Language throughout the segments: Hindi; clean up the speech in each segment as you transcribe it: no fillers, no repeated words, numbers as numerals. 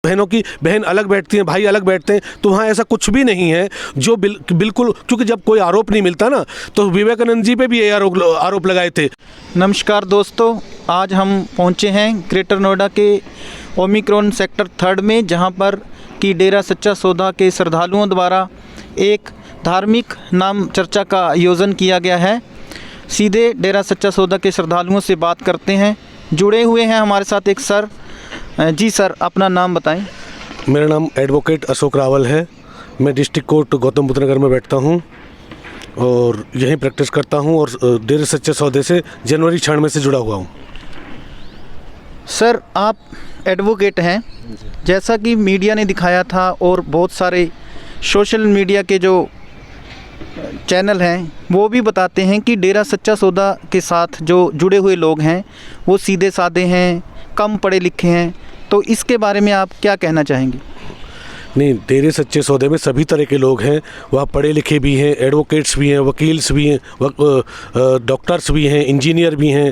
बहनों की बहन अलग बैठती हैं, भाई अलग बैठते हैं, तो वहाँ ऐसा कुछ भी नहीं है जो बिल्कुल, क्योंकि जब कोई आरोप नहीं मिलता ना, तो विवेकानंद जी पे भी ये आरोप लगाए थे। नमस्कार दोस्तों, आज हम पहुंचे हैं ग्रेटर नोएडा के ओमिक्रॉन सेक्टर 3 में, जहां पर कि डेरा सच्चा सौदा के श्रद्धालुओं द्वारा एक धार्मिक नाम चर्चा का आयोजन किया गया है। सीधे डेरा सच्चा सौदा के श्रद्धालुओं से बात करते हैं। जुड़े हुए हैं हमारे साथ एक सर। जी सर, अपना नाम बताएं। मेरा नाम एडवोकेट अशोक रावल है। मैं डिस्ट्रिक्ट कोर्ट गौतम बुद्ध नगर में बैठता हूँ और यहीं प्रैक्टिस करता हूँ और डेरे सच्चे सौदे से जनवरी 96 से जुड़ा हुआ हूँ। सर, आप एडवोकेट हैं, जैसा कि मीडिया ने दिखाया था और बहुत सारे सोशल मीडिया के जो चैनल हैं वो भी बताते हैं कि डेरा सच्चा सौदा के साथ जो जुड़े हुए लोग हैं वो सीधे साधे हैं, कम पढ़े लिखे हैं, तो इसके बारे में आप क्या कहना चाहेंगे? नहीं, डेरे सच्चे सौदे में सभी तरह के लोग हैं। वहाँ पढ़े लिखे भी हैं, एडवोकेट्स भी हैं, वकील्स भी हैं, डॉक्टर्स भी हैं, इंजीनियर भी हैं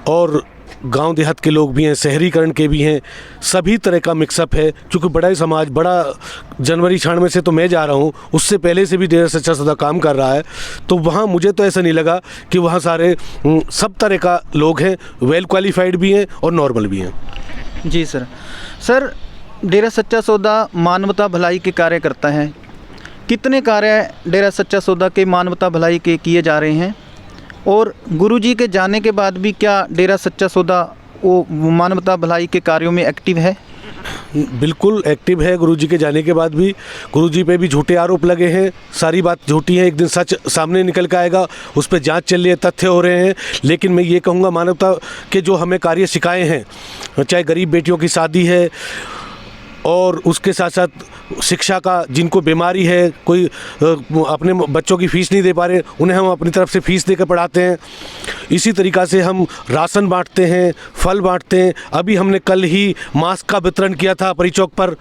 और गांव देहात के लोग भी हैं, शहरीकरण के भी हैं। सभी तरह का मिक्सअप है, क्योंकि बड़ा ही समाज, बड़ा जनवरी 96 से तो मैं जा रहा हूँ, उससे पहले से भी डेरा सच्चा सौदा काम कर रहा है। तो वहाँ मुझे तो ऐसा नहीं लगा कि वहाँ सारे सब तरह का लोग हैं, वेल क्वालिफाइड भी हैं और नॉर्मल भी हैं। जी सर। सर, डेरा सच्चा सौदा मानवता भलाई के कार्य करता है। कितने कार्य डेरा सच्चा सौदा के मानवता भलाई के किए जा रहे हैं, और गुरुजी के जाने के बाद भी क्या डेरा सच्चा सौदा वो मानवता भलाई के कार्यों में एक्टिव है? बिल्कुल एक्टिव है। गुरुजी के जाने के बाद भी गुरुजी पे भी झूठे आरोप लगे हैं। सारी बात झूठी है, एक दिन सच सामने निकल के आएगा, उस पर जांच चल रही है, तथ्य हो रहे हैं। लेकिन मैं ये कहूँगा, मानवता के जो हमें कार्य सिखाए हैं, चाहे गरीब बेटियों की शादी है और उसके साथ साथ शिक्षा का, जिनको बीमारी है, कोई अपने बच्चों की फ़ीस नहीं दे पा रहे, उन्हें हम अपनी तरफ से फ़ीस देकर पढ़ाते हैं। इसी तरीक़ा से हम राशन बांटते हैं, फल बांटते हैं। अभी हमने कल ही मास्क का वितरण किया था परिचौक पर।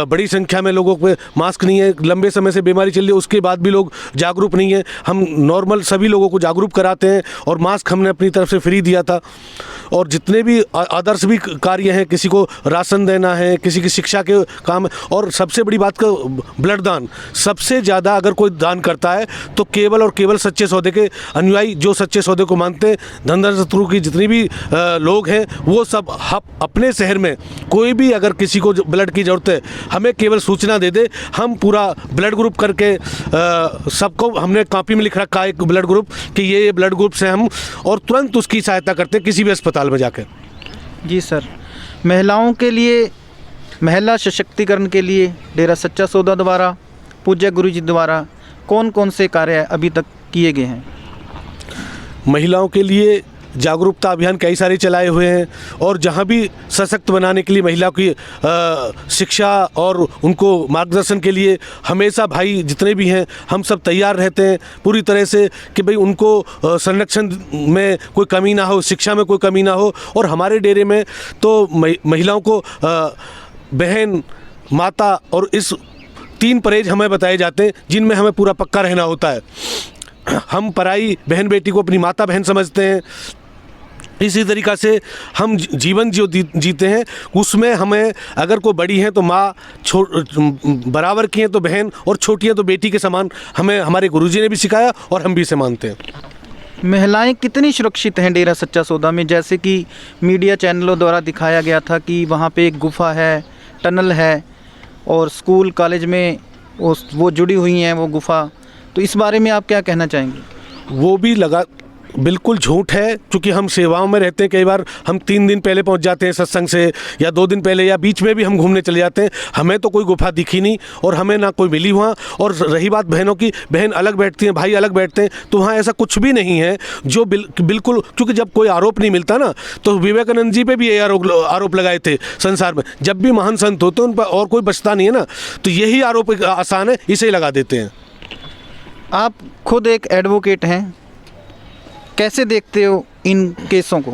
बड़ी संख्या में लोगों पे मास्क नहीं है, लंबे समय से बीमारी चल रही है, उसके बाद भी लोग जागरूक नहीं है। हम नॉर्मल सभी लोगों को जागरूक कराते हैं और मास्क हमने अपनी तरफ से फ्री दिया था। और जितने भी अदर्स भी कार्य हैं, किसी को राशन देना है, किसी की शिक्षा के काम, और सबसे बड़ी बात का ब्लड दान। सबसे ज़्यादा अगर कोई दान करता है तो केवल और केवल सच्चे सौदे के अनुयायी, जो सच्चे सौदे को मानते हैं, धंधा शत्रु की जितनी भी लोग हैं, वो सब अपने शहर में कोई भी अगर किसी को ब्लड की ज़रूरत है, हमें केवल सूचना दे दे, हम पूरा ब्लड ग्रुप करके सबको हमने कॉपी में लिख रखा है एक ब्लड ग्रुप कि ये ब्लड ग्रुप से हम, और तुरंत उसकी सहायता करते हैं किसी भी अस्पताल में जाकर। जी सर। महिलाओं के लिए, महिला सशक्तिकरण के लिए डेरा सच्चा सौदा द्वारा, पूज्य गुरुजी द्वारा कौन कौन से कार्य अभी तक किए गए हैं? महिलाओं के लिए जागरूकता अभियान कई सारे चलाए हुए हैं, और जहां भी सशक्त बनाने के लिए महिला की शिक्षा और उनको मार्गदर्शन के लिए हमेशा भाई जितने भी हैं हम सब तैयार रहते हैं पूरी तरह से कि भाई उनको संरक्षण में कोई कमी ना हो, शिक्षा में कोई कमी ना हो। और हमारे डेरे में तो महिलाओं को बहन, माता और इस 3 परहेज हमें बताए जाते हैं, जिनमें हमें पूरा पक्का रहना होता है। हम पराई बहन बेटी को अपनी माता बहन समझते हैं। इसी तरीक़ा से हम जीवन जो जीते हैं उसमें हमें अगर कोई बड़ी हैं तो माँ, बराबर की हैं तो बहन, और छोटी हैं तो बेटी के समान हमें हमारे गुरुजी ने भी सिखाया और हम भी इसे मानते हैं। महिलाएं कितनी सुरक्षित हैं डेरा सच्चा सौदा में? जैसे कि मीडिया चैनलों द्वारा दिखाया गया था कि वहाँ पे एक गुफा है, टनल है, और स्कूल कॉलेज में वो जुड़ी हुई हैं वो गुफा, तो इस बारे में आप क्या कहना चाहेंगे? वो भी बिल्कुल झूठ है, क्योंकि हम सेवाओं में रहते हैं। कई बार हम 3 दिन पहले पहुंच जाते हैं सत्संग से, या 2 दिन पहले, या बीच में भी हम घूमने चले जाते हैं। हमें तो कोई गुफा दिखी नहीं और हमें ना कोई मिली वहाँ। और रही बात बहनों की, बहन अलग बैठती हैं, भाई अलग बैठते हैं, तो वहाँ ऐसा कुछ भी नहीं है जो बिल्कुल, क्योंकि जब कोई आरोप नहीं मिलता ना, तो विवेकानंद जी पे भी ये आरोप लगाए थे संसार में। जब भी महान संत होते हैं उन पर और कोई बचता नहीं है ना, तो यही आरोप आसान है, इसे लगा देते हैं। आप खुद एक एडवोकेट हैं, कैसे देखते हो इन केसों को?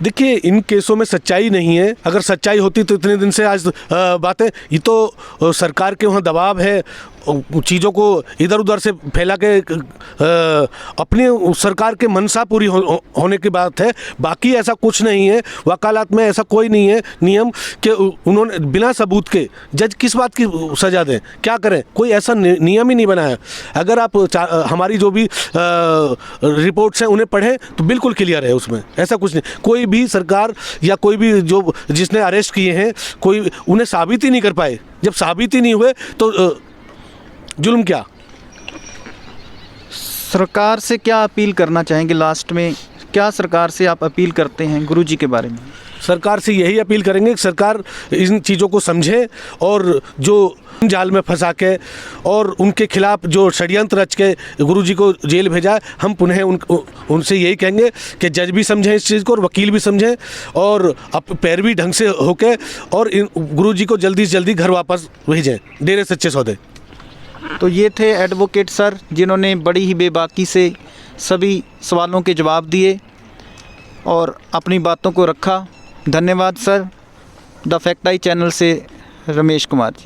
देखिए, इन केसों में सच्चाई नहीं है। अगर सच्चाई होती तो इतने दिन से आज बातें, ये तो सरकार के वहाँ दबाव है चीज़ों को इधर उधर से फैला के अपनी सरकार के मनसा पूरी होने की बात है। बाकी ऐसा कुछ नहीं है, वकालत में ऐसा कोई नहीं है नियम कि उन्होंने बिना सबूत के जज किस बात की सज़ा दें, क्या करें, कोई ऐसा नियम ही नहीं बना है। अगर आप हमारी जो भी रिपोर्ट्स हैं उन्हें पढ़ें तो बिल्कुल क्लियर है, उसमें ऐसा कुछ नहीं। कोई भी सरकार या कोई भी जो जिसने अरेस्ट किए हैं कोई उन्हें साबित ही नहीं कर पाए। जब साबित ही नहीं हुए तो जुल्म क्या। सरकार से क्या अपील करना चाहेंगे लास्ट में, क्या सरकार से आप अपील करते हैं गुरुजी के बारे में? सरकार से यही अपील करेंगे कि सरकार इन चीज़ों को समझे और जो जाल में फंसा के और उनके खिलाफ जो षड्यंत्र रच के गुरुजी को जेल भेजा, हम पुनः उनसे यही कहेंगे कि जज भी समझें इस चीज़ को और वकील भी समझें और पैरवी ढंग से होके और इन गुरुजी को जल्दी से जल्दी घर वापस भेजें, डेरे सच्चे सौदे। तो ये थे एडवोकेट सर जिन्होंने बड़ी ही बेबाकी से सभी सवालों के जवाब दिए और अपनी बातों को रखा। धन्यवाद sir. The fact I channel से रमेश कुमार जी।